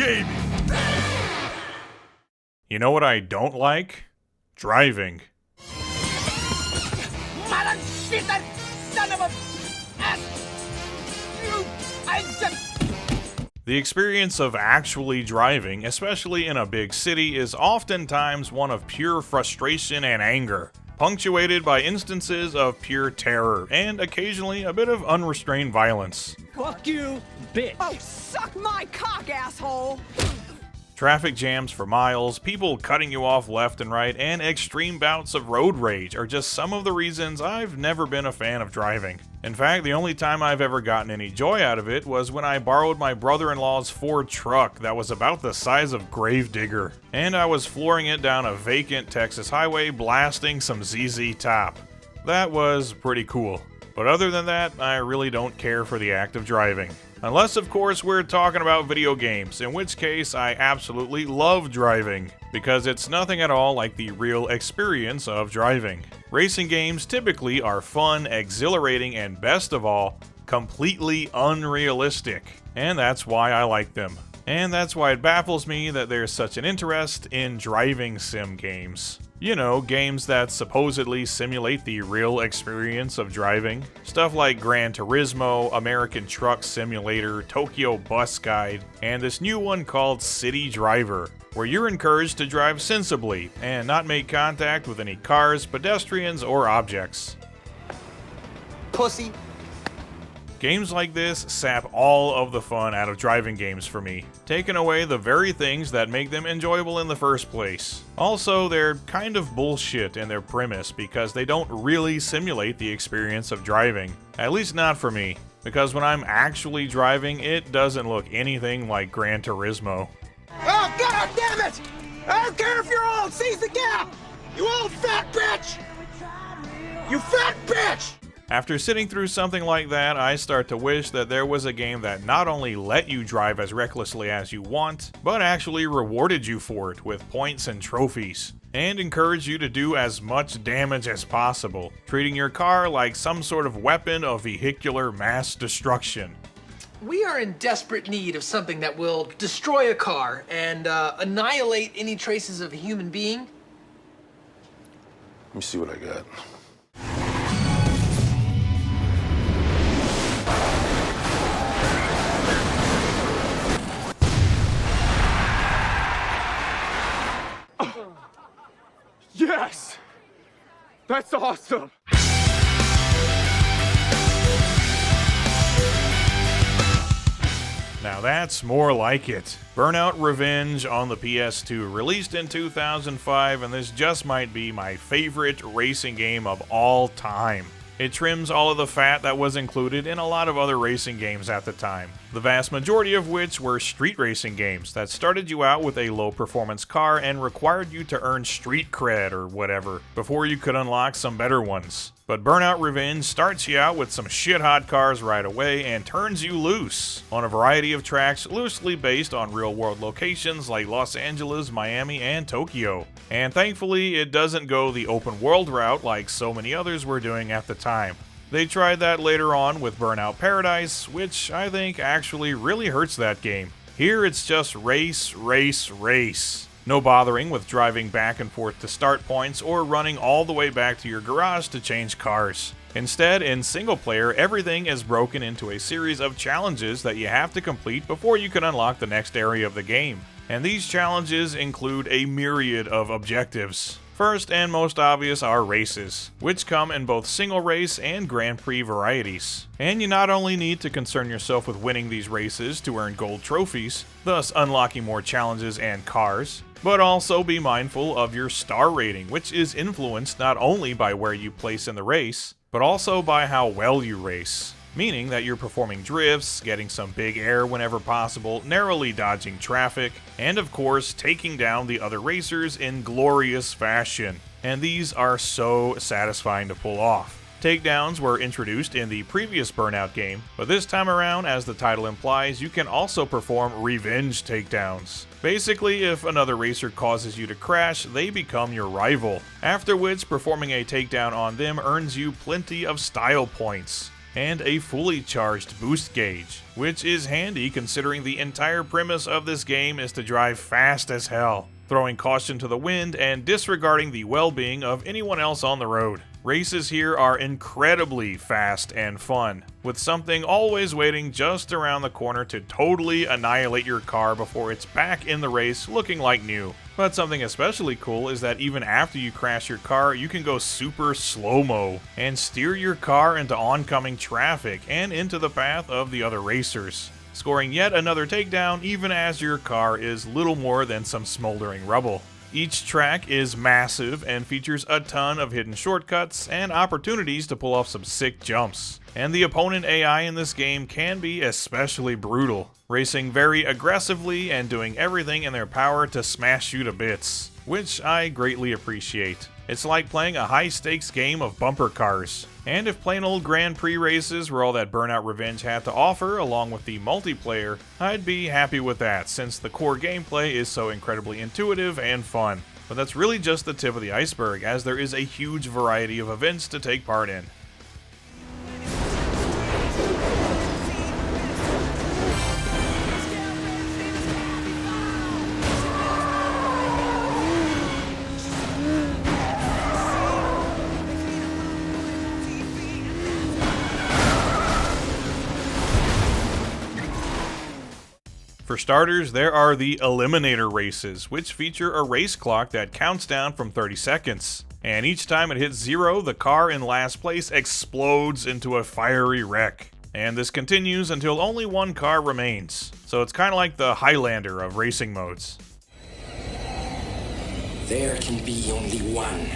gaming. You know what I don't like? Driving. The experience of actually driving, especially in a big city, is oftentimes one of pure frustration and anger, punctuated by instances of pure terror, and occasionally a bit of unrestrained violence. Fuck you, bitch. Oh, suck my cock, asshole! Traffic jams for miles, people cutting you off left and right, and extreme bouts of road rage are just some of the reasons I've never been a fan of driving. In fact, the only time I've ever gotten any joy out of it was when I borrowed my brother-in-law's Ford truck that was about the size of Gravedigger, and I was flooring it down a vacant Texas highway blasting some ZZ Top. That was pretty cool. But other than that, I really don't care for the act of driving. Unless, of course, we're talking about video games, in which case I absolutely love driving, because it's nothing at all like the real experience of driving. Racing games typically are fun, exhilarating, and best of all, completely unrealistic. And that's why I like them. And that's why it baffles me that there's such an interest in driving sim games. You know, games that supposedly simulate the real experience of driving. Stuff like Gran Turismo, American Truck Simulator, Tokyo Bus Guide, and this new one called City Driver, where you're encouraged to drive sensibly and not make contact with any cars, pedestrians, or objects. Pussy. Games like this sap all of the fun out of driving games for me, taking away the very things that make them enjoyable in the first place. Also, they're kind of bullshit in their premise because they don't really simulate the experience of driving. At least not for me, because when I'm actually driving, it doesn't look anything like Gran Turismo. Oh, god damn it! I don't care if you're old, seize the gap! You old fat bitch! You fat bitch! After sitting through something like that, I start to wish that there was a game that not only let you drive as recklessly as you want, but actually rewarded you for it with points and trophies, and encouraged you to do as much damage as possible, treating your car like some sort of weapon of vehicular mass destruction. We are in desperate need of something that will destroy a car and annihilate any traces of a human being. Let me see what I got. Yes! That's awesome! Now that's more like it. Burnout Revenge on the PS2, released in 2005, and this just might be my favorite racing game of all time. It trims all of the fat that was included in a lot of other racing games at the time, the vast majority of which were street racing games that started you out with a low-performance car and required you to earn street cred or whatever before you could unlock some better ones. But Burnout Revenge starts you out with some shit-hot cars right away and turns you loose on a variety of tracks loosely based on real-world locations like Los Angeles, Miami, and Tokyo. And thankfully, it doesn't go the open-world route like so many others were doing at the time. They tried that later on with Burnout Paradise, which I think actually really hurts that game. Here it's just race, race, race. No bothering with driving back and forth to start points or running all the way back to your garage to change cars. Instead, in single player, everything is broken into a series of challenges that you have to complete before you can unlock the next area of the game. And these challenges include a myriad of objectives. First and most obvious are races, which come in both single race and Grand Prix varieties. And you not only need to concern yourself with winning these races to earn gold trophies, thus unlocking more challenges and cars, but also be mindful of your star rating, which is influenced not only by where you place in the race, but also by how well you race. Meaning that you're performing drifts, getting some big air whenever possible, narrowly dodging traffic, and of course taking down the other racers in glorious fashion. And these are so satisfying to pull off. Takedowns were introduced in the previous Burnout game, but this time around, as the title implies, you can also perform revenge takedowns. Basically, if another racer causes you to crash, they become your rival, after which performing a takedown on them earns you plenty of style points. and a fully charged boost gauge, which is handy considering the entire premise of this game is to drive fast as hell, throwing caution to the wind and disregarding the well-being of anyone else on the road. Races here are incredibly fast and fun, with something always waiting just around the corner to totally annihilate your car before it's back in the race looking like new. But something especially cool is that even after you crash your car, you can go super slow-mo and steer your car into oncoming traffic and into the path of the other racers, scoring yet another takedown even as your car is little more than some smoldering rubble. Each track is massive and features a ton of hidden shortcuts and opportunities to pull off some sick jumps. And the opponent AI in this game can be especially brutal, racing very aggressively and doing everything in their power to smash you to bits, which I greatly appreciate. It's like playing a high-stakes game of bumper cars. And if plain old Grand Prix races were all that Burnout Revenge had to offer along with the multiplayer, I'd be happy with that since the core gameplay is so incredibly intuitive and fun. But that's really just the tip of the iceberg, as there is a huge variety of events to take part in. For starters, there are the Eliminator races, which feature a race clock that counts down from 30 seconds. And each time it hits 0, the car in last place explodes into a fiery wreck. And this continues until only one car remains. So it's kind of like the Highlander of racing modes. There can be only one.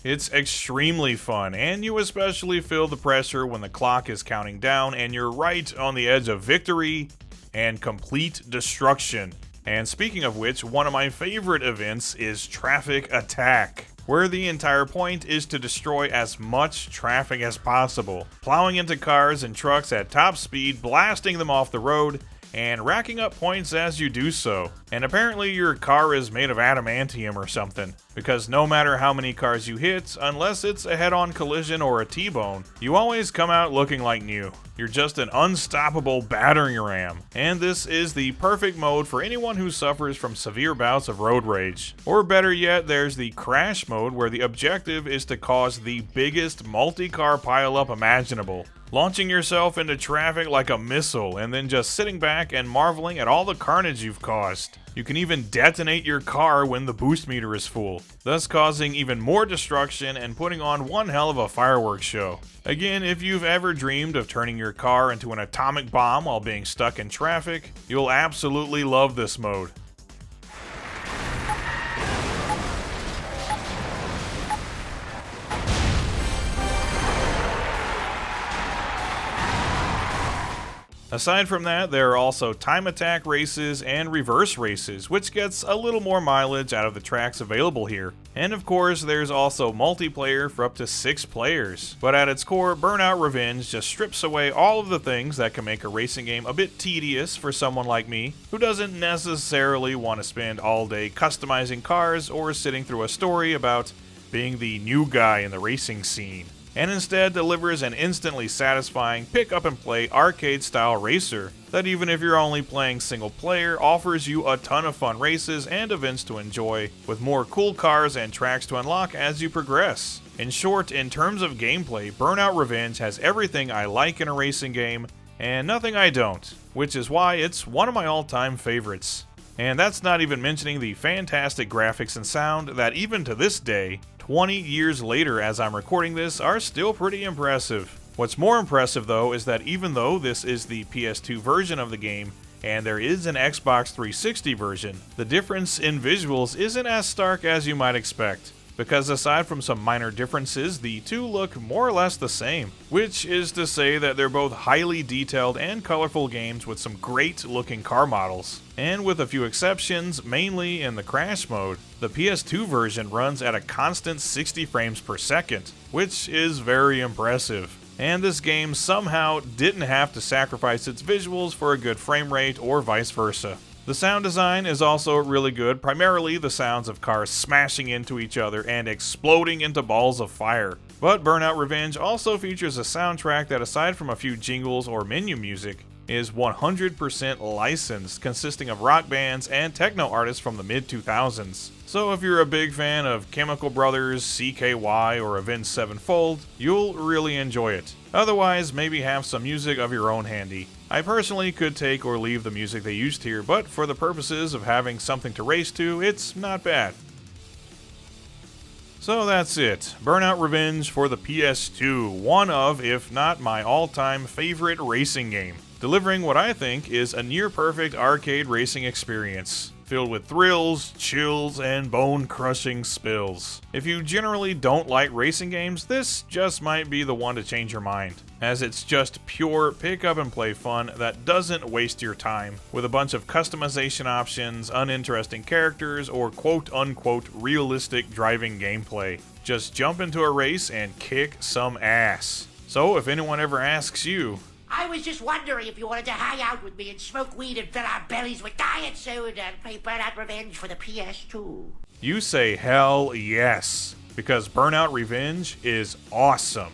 It's extremely fun, and you especially feel the pressure when the clock is counting down and you're right on the edge of victory and complete destruction. And speaking of which, one of my favorite events is Traffic Attack, where the entire point is to destroy as much traffic as possible, plowing into cars and trucks at top speed, blasting them off the road, and racking up points as you do so. And apparently your car is made of adamantium or something, because no matter how many cars you hit, unless it's a head-on collision or a T-bone, you always come out looking like new. You're just an unstoppable battering ram, and this is the perfect mode for anyone who suffers from severe bouts of road rage. Or better yet, there's the crash mode where the objective is to cause the biggest multi-car pileup imaginable, launching yourself into traffic like a missile and then just sitting back and marveling at all the carnage you've caused. You can even detonate your car when the boost meter is full, thus causing even more destruction and putting on one hell of a fireworks show. Again, if you've ever dreamed of turning your car into an atomic bomb while being stuck in traffic, you'll absolutely love this mode. Aside from that, there are also time attack races and reverse races, which gets a little more mileage out of the tracks available here. And of course, there's also multiplayer for up to 6 players. But at its core, Burnout Revenge just strips away all of the things that can make a racing game a bit tedious for someone like me, who doesn't necessarily want to spend all day customizing cars or sitting through a story about being the new guy in the racing scene, and instead delivers an instantly satisfying pick-up-and-play arcade-style racer that, even if you're only playing single-player, offers you a ton of fun races and events to enjoy, with more cool cars and tracks to unlock as you progress. In short, in terms of gameplay, Burnout Revenge has everything I like in a racing game, and nothing I don't, which is why it's one of my all-time favorites. And that's not even mentioning the fantastic graphics and sound that, even to this day, 20 years later as I'm recording this, are still pretty impressive. What's more impressive though is that even though this is the PS2 version of the game, and there is an Xbox 360 version, the difference in visuals isn't as stark as you might expect, because aside from some minor differences, the two look more or less the same, which is to say that they're both highly detailed and colorful games with some great looking car models. And with a few exceptions, mainly in the crash mode, the PS2 version runs at a constant 60 frames per second, which is very impressive. And this game somehow didn't have to sacrifice its visuals for a good frame rate or vice versa. The sound design is also really good, primarily the sounds of cars smashing into each other and exploding into balls of fire. But Burnout Revenge also features a soundtrack that, aside from a few jingles or menu music, is 100% licensed, consisting of rock bands and techno artists from the mid-2000s. So if you're a big fan of Chemical Brothers, CKY, or Avenged Sevenfold, you'll really enjoy it. Otherwise, maybe have some music of your own handy. I personally could take or leave the music they used here, but for the purposes of having something to race to, it's not bad. So that's it. Burnout Revenge for the PS2, one of, if not my all-time favorite racing game, delivering what I think is a near-perfect arcade racing experience, filled with thrills, chills, and bone-crushing spills. If you generally don't like racing games, this just might be the one to change your mind, as it's just pure pick-up-and-play fun that doesn't waste your time, with a bunch of customization options, uninteresting characters, or quote-unquote realistic driving gameplay. Just jump into a race and kick some ass. So if anyone ever asks you, I was just wondering if you wanted to hang out with me and smoke weed and fill our bellies with diet soda and play Burnout Revenge for the PS2. you say hell yes, because Burnout Revenge is awesome.